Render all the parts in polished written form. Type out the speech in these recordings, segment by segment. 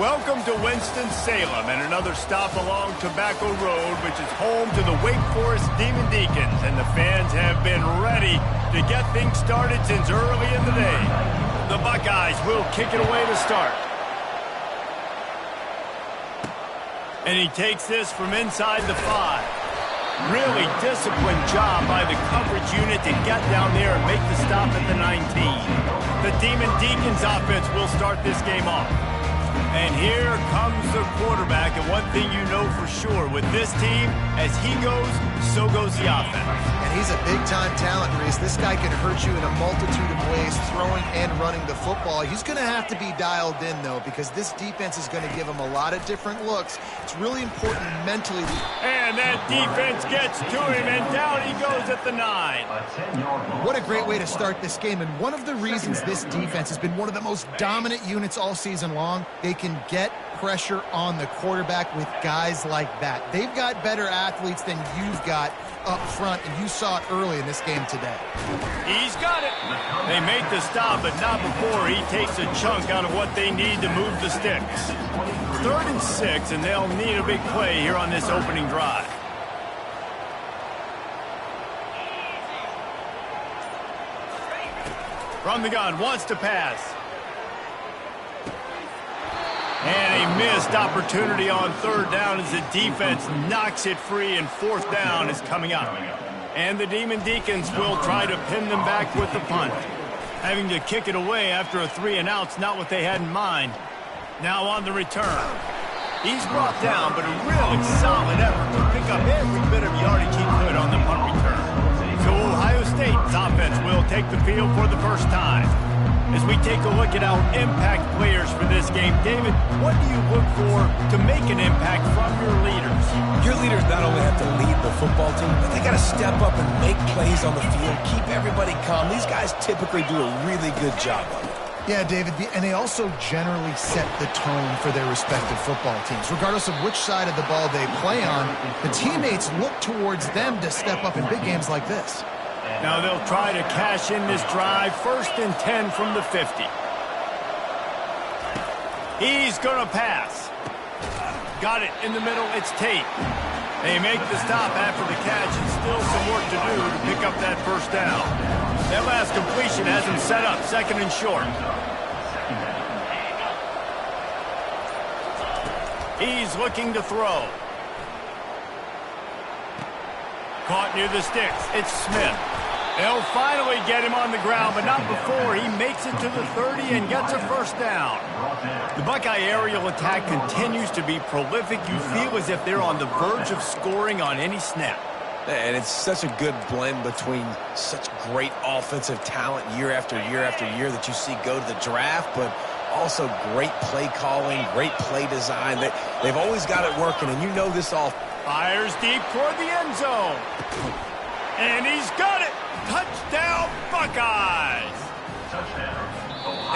Welcome to Winston-Salem and another stop along Tobacco Road, which is home to the Wake Forest Demon Deacons, and the fans have been ready to get things started since early in the day. The Buckeyes will kick it away to start. And he takes this from inside the 5. Really disciplined job by the coverage unit to get down there and make the stop at the 19. The Demon Deacons offense will start this game off. And here comes the quarterback, and one thing you know for sure, with this team, as he goes, so goes the offense. And he's a big-time talent, Reese. This guy can hurt you in a multitude of ways, throwing and running the football. He's going to have to be dialed in, though, because this defense is going to give him a lot of different looks. It's really important mentally. And that defense gets to him, and down he goes at the 9. What a great way to start this game, and one of the reasons this defense has been one of the most dominant units all season long, they can get pressure on the quarterback with guys like that. They've got better athletes than you've got up front, and you saw it early in this game today. He's got it. They make the stop, but not before he takes a chunk out of what they need to move the sticks. 3rd and 6, and they'll need a big play here on this opening drive. From the gun, wants to pass. And a missed opportunity on 3rd down as the defense knocks it free, and 4th down is coming up. And the Demon Deacons will try to pin them back with the punt. Having to kick it away after a 3-and-out's not what they had in mind. Now on the return. He's brought down, but a really solid effort to pick up every bit of yardage he could on the punt return. So Ohio State's offense will take the field for the first time. As we take a look at our impact players for this game, David, what do you look for to make an impact from your leaders? Your leaders not only have to lead the football team, but they got to step up and make plays on the field, keep everybody calm. These guys typically do a really good job of it. Yeah, David, and they also generally set the tone for their respective football teams. Regardless of which side of the ball they play on, the teammates look towards them to step up in big games like this. Now they'll try to cash in this drive. 1st and 10 from the 50. He's going to pass. Got it in the middle. It's Tate. They make the stop after the catch, and still some work to do to pick up that 1st down. That last completion has him set up 2nd and short. He's looking to throw. Caught near the sticks. It's Smith. They'll finally get him on the ground, but not before he makes it to the 30 and gets a 1st down. The Buckeye aerial attack continues to be prolific. You feel as if they're on the verge of scoring on any snap. And it's such a good blend between such great offensive talent year after year after year that you see go to the draft, but also great play calling, great play design. They've always got it working, and you know this all. Fires deep toward the end zone. And he's got it. Touchdown, Buckeyes.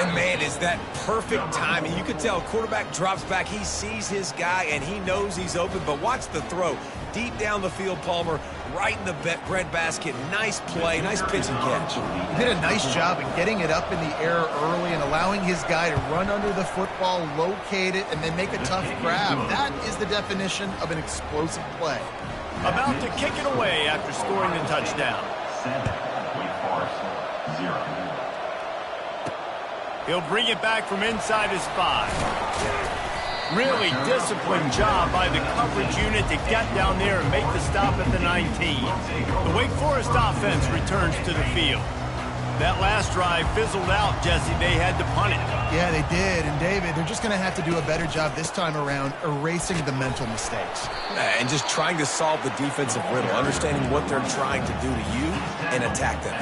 And, man, is that perfect timing. You can tell quarterback drops back. He sees his guy, and he knows he's open. But watch the throw. Deep down the field, Palmer, right in the breadbasket. Nice play, nice pitch and catch. He did a nice job of getting it up in the air early and allowing his guy to run under the football, locate it, and then make a tough grab. That is the definition of an explosive play. About to kick it away after scoring the touchdown. 7, Wake Forest, 0. He'll bring it back from inside his 5. Really disciplined job by the coverage unit to get down there and make the stop at the 19. The Wake Forest offense returns to the field. That last drive fizzled out, Jesse. They had to punt it. Yeah, they did. And, David, they're just going to have to do a better job this time around erasing the mental mistakes. And just trying to solve the defensive riddle, understanding what they're trying to do to you and attack them.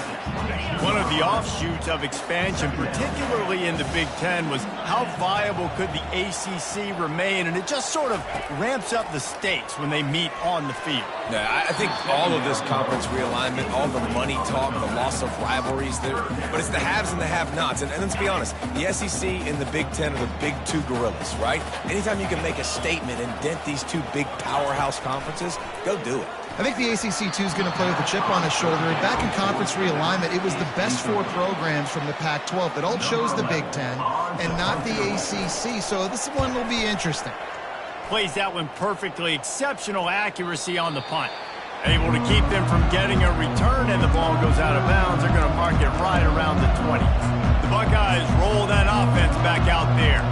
One of the offshoots of expansion, particularly in the Big Ten, was how viable could the ACC remain, and it just sort of ramps up the stakes when they meet on the field. Yeah, I think all of this conference realignment, all the money talk, the loss of rivalries, But it's the haves and the have-nots. And let's be honest, the SEC and the Big Ten are the big two gorillas, right? Anytime you can make a statement and dent these two big powerhouse conferences, go do it. I think the ACC, too, is going to play with a chip on his shoulder. And back in conference realignment, it was the best 4 programs from the Pac-12 that all chose the Big Ten and not the ACC. So this one will be interesting. Plays that one perfectly. Exceptional accuracy on the punt. Able to keep them from getting a return, and the ball goes out of bounds. They're going to mark it right around the 20. The Buckeyes roll that offense back out there.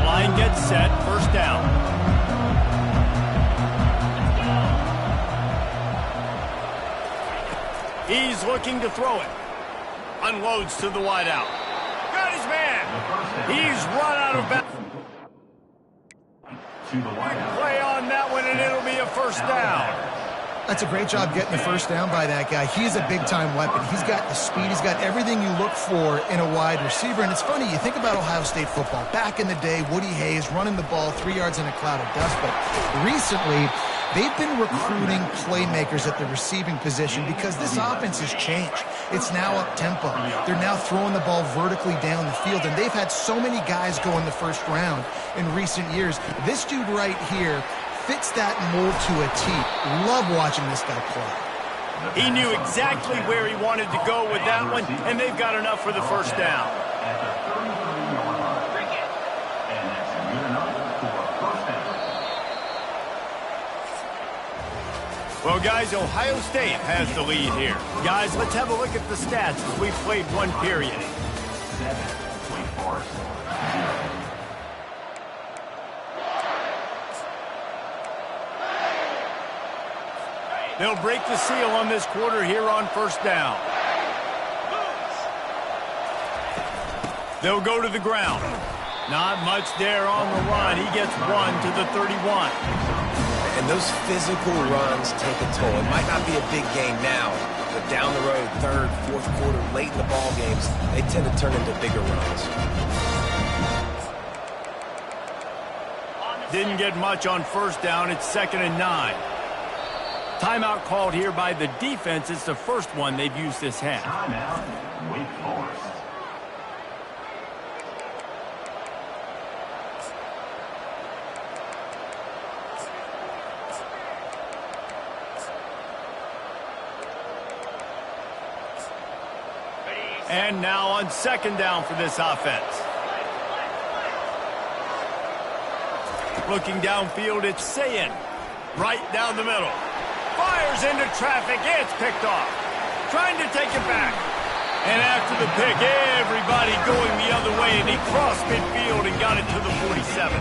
Line gets set. First down. He's looking to throw it. Unloads to the wideout. Got his man. He's run out of bounds. Play on that one, and it'll be a first down. That's a great job getting the first down by that guy. He's a big-time weapon. He's got the speed. He's got everything you look for in a wide receiver. And it's funny, you think about Ohio State football. Back in the day, Woody Hayes running the ball 3 yards in a cloud of dust. But recently, they've been recruiting playmakers at the receiving position because this offense has changed. It's now up-tempo. They're now throwing the ball vertically down the field, and they've had so many guys go in the first round in recent years. This dude right here fits that mold to a T. Love watching this guy play. He knew exactly where he wanted to go with that one, and they've got enough for the first down. Well, guys, Ohio State has the lead here. Guys, let's have a look at the stats as we've played one period. 7, Wake Forest, 0. They'll break the seal on this quarter here on first down. They'll go to the ground. Not much there on the run. He gets 1 to the 31. And those physical runs take a toll. It might not be a big game now, but down the road, third, fourth quarter, late in the ball games, they tend to turn into bigger runs. Didn't get much on first down. It's 2nd and 9. Timeout called here by the defense. It's the first one they've used this half. Timeout, Wake Forest. And now on 2nd down for this offense. Looking downfield, it's Sayin. Right down the middle. Fires into traffic. It's picked off. Trying to take it back. And after the pick, everybody going the other way, and he crossed midfield and got it to the 47.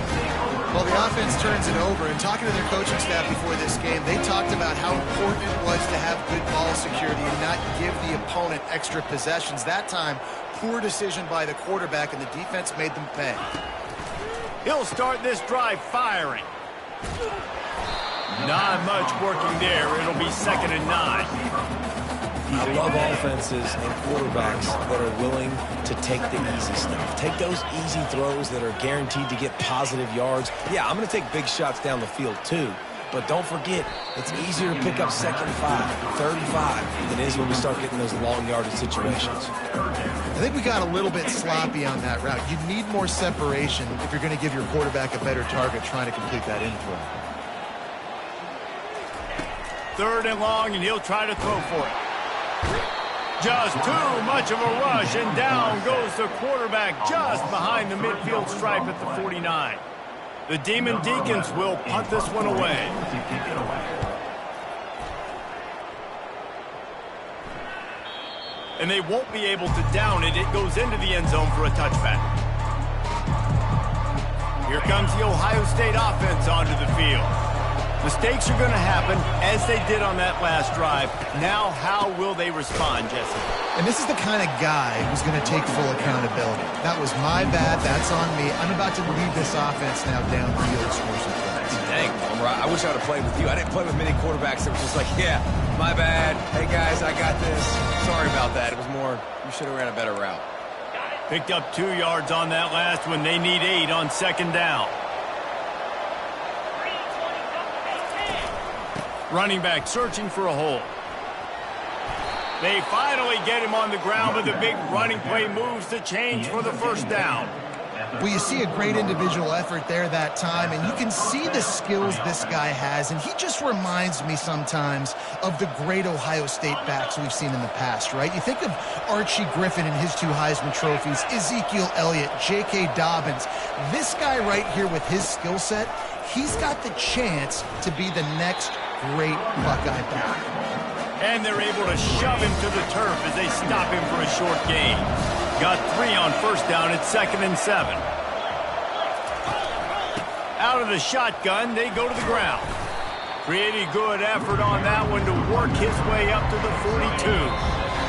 Well, the offense turns it over, and talking to their coaching staff before this game, they talked about how important it was to have good ball security and not give the opponent extra possessions. That time, poor decision by the quarterback, and the defense made them pay. He'll start this drive firing. Not much working there. It'll be 2nd and 9. I love offenses and quarterbacks that are willing to take the easy stuff. Take those easy throws that are guaranteed to get positive yards. Yeah, I'm going to take big shots down the field too. But don't forget, it's easier to pick up 2nd and 5, 3rd and 5 than it is when we start getting those long yardage situations. I think we got a little bit sloppy on that route. You need more separation if you're going to give your quarterback a better target trying to complete that in throw. 3rd and long, and he'll try to throw for it. Just too much of a rush, and down goes the quarterback just behind the midfield stripe at the 49. The Demon Deacons will punt this one away. And they won't be able to down it. It goes into the end zone for a touchback. Here comes the Ohio State offense onto the field. Mistakes are going to happen, as they did on that last drive. Now, how will they respond, Jesse? And this is the kind of guy who's going to take full accountability. That was my bad. That's on me. I'm about to lead this offense now downfield, score some points. Dang, Palmer, I wish I would have played with you. I didn't play with many quarterbacks that were just like, yeah, my bad. Hey, guys, I got this. Sorry about that. It was more, you should have ran a better route. Picked up 2 yards on that last one. They need 8 on 2nd down. Running back searching for a hole. They finally get him on the ground, but the big running play moves the chains for the first down. Well, you see a great individual effort there that time, and you can see the skills this guy has, and he just reminds me sometimes of the great Ohio State backs we've seen in the past, right? You think of Archie Griffin and his 2 Heisman trophies, Ezekiel Elliott, J.K. Dobbins. This guy right here with his skill set, he's got the chance to be the next great Buckeye back. And they're able to shove him to the turf as they stop him for a short gain. Got 3 on first down at 2nd and 7. Out of the shotgun, they go to the ground. Pretty good effort on that one to work his way up to the 42.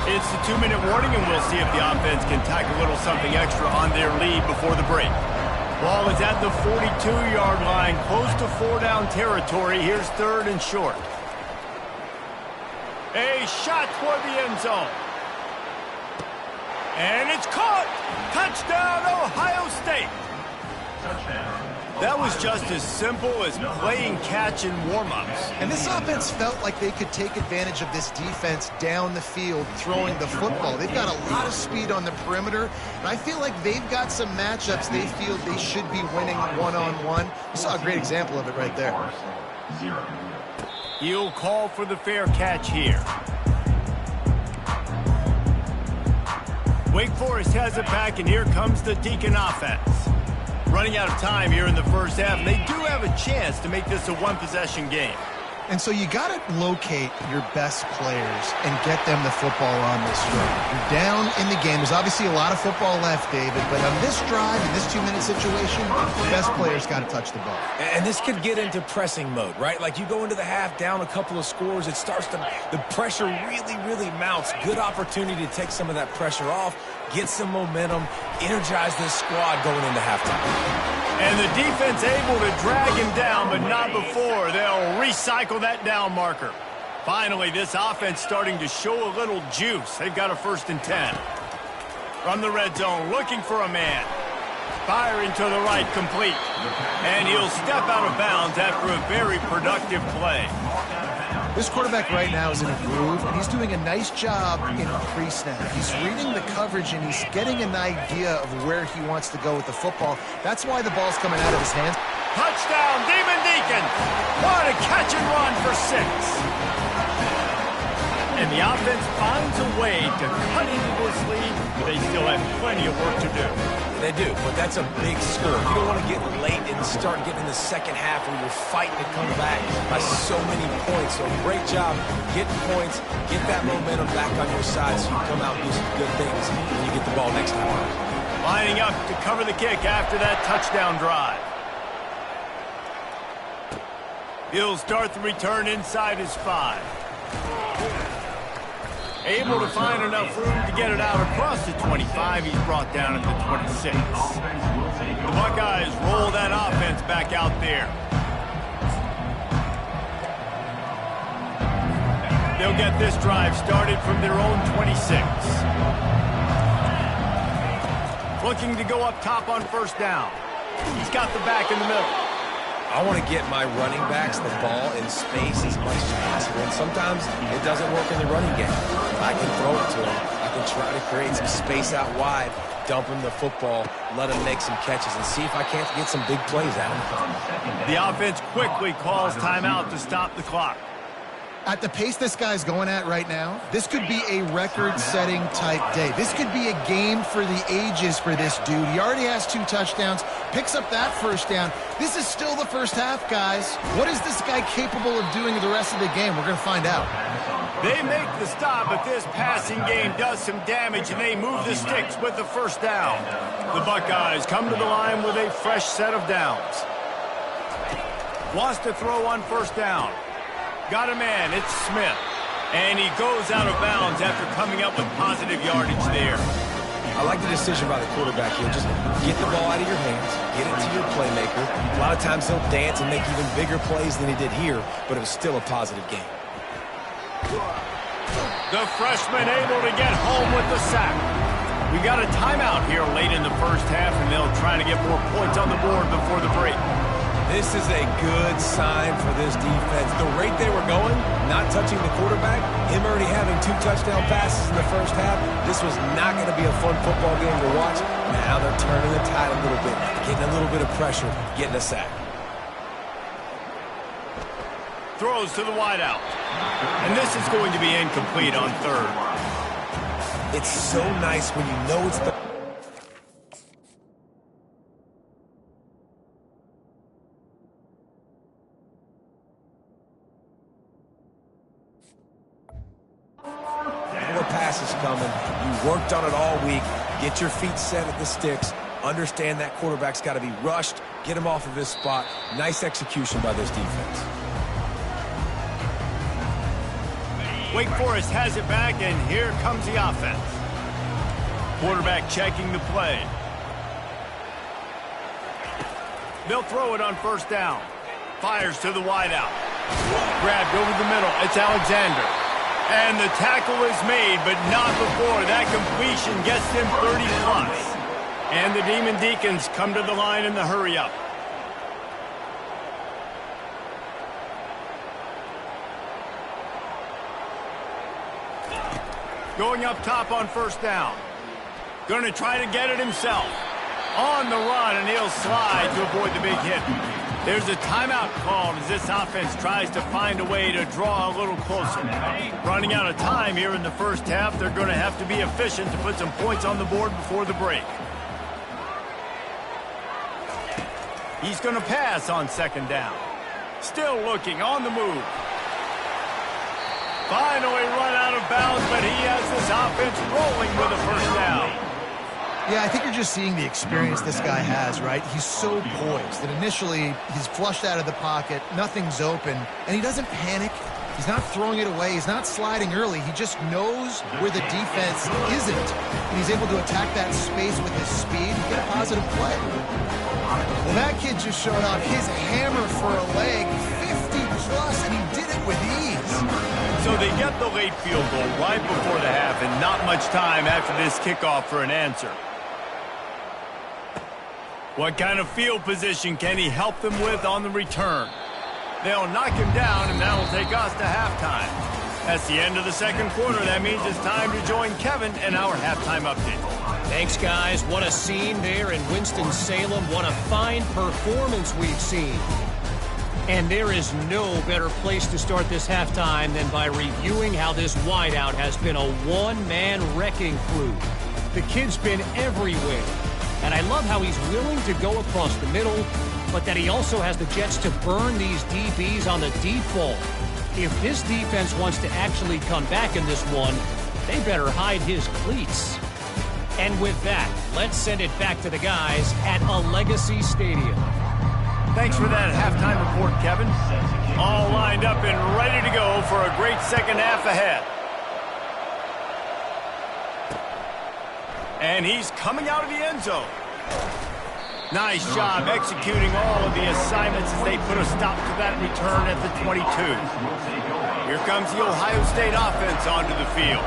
It's the 2-minute warning, and we'll see if the offense can tack a little something extra on their lead before the break. Ball is at the 42-yard line, close to 4-down territory. Here's 3rd and short. A shot toward the end zone. And it's caught! Touchdown, Ohio State! That was just as simple as playing catch in warm-ups. And this offense felt like they could take advantage of this defense down the field throwing the football. They've got a lot of speed on the perimeter, and I feel like they've got some matchups they feel they should be winning one-on-one. You saw a great example of it right there. He'll call for the fair catch here. Wake Forest has it back, and here comes the Deacon offense. Running out of time here in the first half, and they do have a chance to make this a one-possession game. And so you got to locate your best players and get them the football on this drive. You're down in the game. There's obviously a lot of football left, David, but on this drive, in this 2-minute situation, the best players got to touch the ball. And this could get into pressing mode, right? Like you go into the half down a couple of scores, it starts to, the pressure really mounts. Good opportunity to take some of that pressure off, get some momentum, energize this squad going into halftime. And the defense able to drag him down, but not before. They'll recycle that down marker. Finally, this offense starting to show a little juice. They've got a 1st and 10. From the red zone, looking for a man. Firing to the right, complete. And he'll step out of bounds after a very productive play. This quarterback right now is in a groove, and he's doing a nice job in pre-snap. He's reading the coverage, and he's getting an idea of where he wants to go with the football. That's why the ball's coming out of his hands. Touchdown, Demon Deacon! What a catch and run for 6. And the offense finds a way to cut into this lead, but they still have plenty of work to do. They do, but that's a big score. You don't want to get late and start getting in the second half where you're fighting to come back by so many points. So great job getting points, get that momentum back on your side so you come out and do some good things when you get the ball next time. Lining up to cover the kick after that touchdown drive. He'll start the return inside his 5. Able to find enough room to get it out across the 25. He's brought down at the 26. The Buckeyes roll that offense back out there. They'll get this drive started from their own 26. Looking to go up top on 1st down. He's got the back in the middle. I want to get my running backs the ball in space as much as possible, and sometimes it doesn't work in the running game. I can throw it to them. I can try to create some space out wide, dump him the football, let him make some catches, and see if I can't get some big plays out of him. The offense quickly calls timeout to stop the clock. At the pace this guy's going at right now, this could be a record-setting type day. This could be a game for the ages for this dude. He already has 2 touchdowns, picks up that 1st down. This is still the first half, guys. What is this guy capable of doing the rest of the game? We're going to find out. They make the stop, but this passing game does some damage, and they move the sticks with the 1st down. The Buckeyes come to the line with a fresh set of downs. Wants to throw on 1st down. Got a man, it's Smith. And he goes out of bounds after coming up with positive yardage there. I like the decision by the quarterback here. Just get the ball out of your hands, get it to your playmaker. A lot of times he'll dance and make even bigger plays than he did here, but it was still a positive game. The freshman able to get home with the sack. We got a timeout here late in the first half, and they'll try to get more points on the board before the break. This is a good sign for this defense. The rate they were going, not touching the quarterback, him already having 2 touchdown passes in the first half, this was not going to be a fun football game to watch. Now they're turning the tide a little bit, getting a little bit of pressure, getting a sack. Throws to the wideout. And this is going to be incomplete on third. It's so nice when you know it's the... More passes coming. You worked on it all week. Get your feet set at the sticks. Understand that quarterback's got to be rushed. Get him off of his spot. Nice execution by this defense. Wake Forest has it back, and here comes the offense. Quarterback checking the play. They'll throw it on first down. Fires to the wideout. Grabbed over the middle. It's Alexander. And the tackle is made, but not before that completion gets them 30+. And the Demon Deacons come to the line in the hurry-up. Going up top on first down. Going to try to get it himself. On the run, and he'll slide to avoid the big hit. There's a timeout called as this offense tries to find a way to draw a little closer. Running out of time here in the first half, they're going to have to be efficient to put some points on the board before the break. He's going to pass on second down. Still looking on the move. Finally run out of bounds, but he has this offense rolling with a first down. Yeah, I think you're just seeing the experience this guy has, right? He's so poised that initially he's flushed out of the pocket, nothing's open, and he doesn't panic. He's not throwing it away. He's not sliding early. He just knows where the defense isn't, and he's able to attack that space with his speed and get a positive play. Well, that kid just showed off his hammer for a leg, 50+, and he did it with ease. So they get the late field goal right before the half, and not much time after this kickoff for an answer. What kind of field position can he help them with on the return? They'll knock him down, and that'll take us to halftime. That's the end of the second quarter. That means it's time to join Kevin in our halftime update. Thanks, guys. What a scene there in Winston-Salem. What a fine performance we've seen. And there is no better place to start this halftime than by reviewing how this wideout has been a one-man wrecking crew. The kid's been everywhere. And I love how he's willing to go across the middle, but that he also has the jets to burn these DBs on the deep ball. If this defense wants to actually come back in this one, they better hide his cleats. And with that, let's send it back to the guys at a Legacy Stadium. Thanks for that halftime report, Kevin. All lined up and ready to go for a great second half ahead. And he's coming out of the end zone. Nice job executing all of the assignments as they put a stop to that return at the 22. Here comes the Ohio State offense onto the field.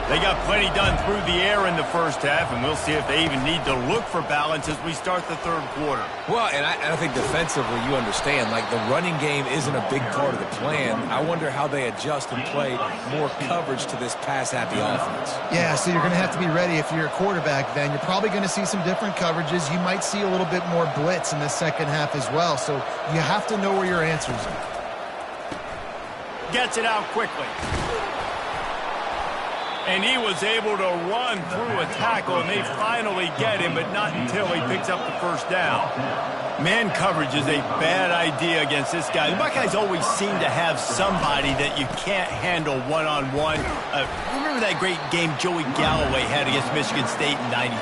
They got plenty done through the air in the first half, and we'll see if they even need to look for balance as we start the third quarter. Well, and I think defensively, you understand, like the running game isn't a big part of the plan. I wonder how they adjust and play more coverage to this pass-happy offense. Yeah, so you're going to have to be ready if you're a quarterback then. You're probably going to see some different coverages. You might see a little bit more blitz in the second half as well, so you have to know where your answers are. Gets it out quickly. And he was able to run through a tackle, and they finally get him, but not until he picks up the first down. Man coverage is a bad idea against this guy. The Buckeyes always seem to have somebody that you can't handle one-on-one. Remember that great game Joey Galloway had against Michigan State in '93?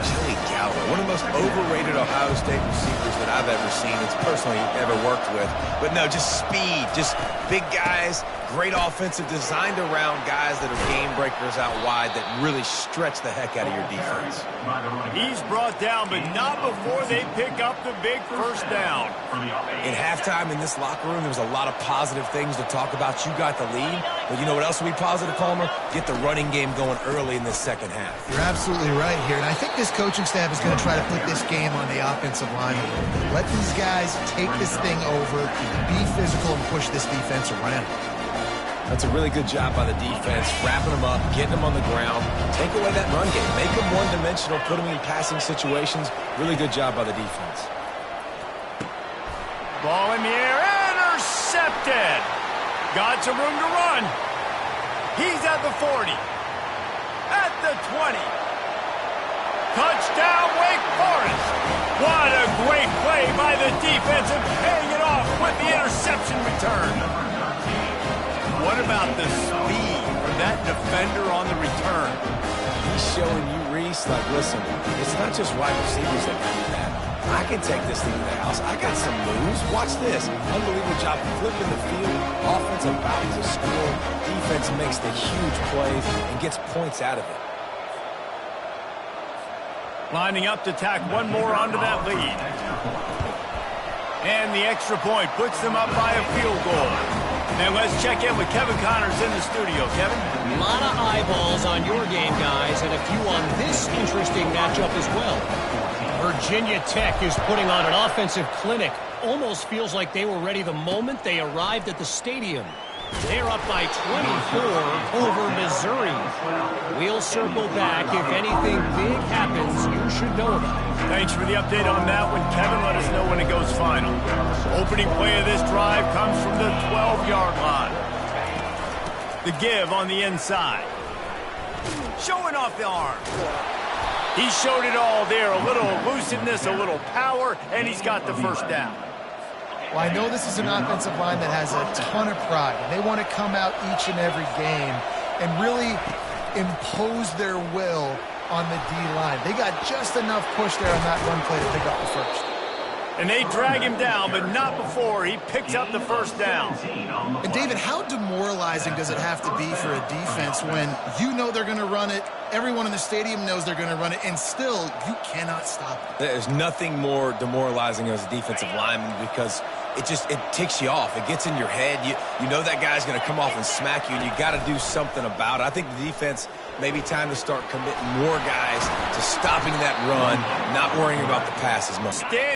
Joey Galloway, one of the most overrated Ohio State receivers that I've ever seen. It's personally ever worked with. But no, just speed, just big guys, great offensive designed around guys that are game breakers out wide that really stretch the heck out of your defense. He's brought down, but not before they pick up the big first down. In halftime in this locker room, there was a lot of positive things to talk about. You got the lead. But you know what else will be positive, Palmer? Get the running game going early in this second half. You're absolutely right here, and I think this coaching staff is going to try to put this game on the offensive line a little bit. Let these guys take this thing over, be physical, and push this defense around. That's a really good job by the defense, wrapping them up, getting them on the ground. Take away that run game. Make them one-dimensional, put them in passing situations. Really good job by the defense. Ball in the air, intercepted. Got some room to run. He's at the 40. At the 20. Touchdown, Wake Forest. What a great play by the defensive, paying it off with the interception return. What about the speed for that defender on the return? He's showing you, Reese, like, listen, it's not just wide receivers that can do that. I can take this thing to the house. I got some moves. Watch this. Unbelievable job flipping the field. Offense about to score. Defense makes the huge plays and gets points out of it. Lining up to tack one more onto that lead. And the extra point puts them up by a field goal. And let's check in with Kevin Connors in the studio. Kevin? A lot of eyeballs on your game, guys, and a few on this interesting matchup as well. Virginia Tech is putting on an offensive clinic. Almost feels like they were ready the moment they arrived at the stadium. They're up by 24 over Missouri. We'll circle back. If anything big happens, you should know about it. Thanks for the update on that one, Kevin. Let us know when it goes final. Opening play of this drive comes from the 12-yard line. The give on the inside. Showing off the arm. He showed it all there. A little elusiveness, a little power, and he's got the first down. Well, I know this is an offensive line that has a ton of pride. They want to come out each and every game and really impose their will on the D-line. They got just enough push there on that run play to pick up the first. And they drag him down, but not before he picks up the first down. And, David, how demoralizing does it have to be for a defense when you know they're going to run it, everyone in the stadium knows they're going to run it, and still you cannot stop it? There's nothing more demoralizing as a defensive lineman because it ticks you off. It gets in your head. You know that guy's going to come off and smack you, and you got to do something about it. I think the defense maybe time to start committing more guys to stopping that run, not worrying about the pass as much.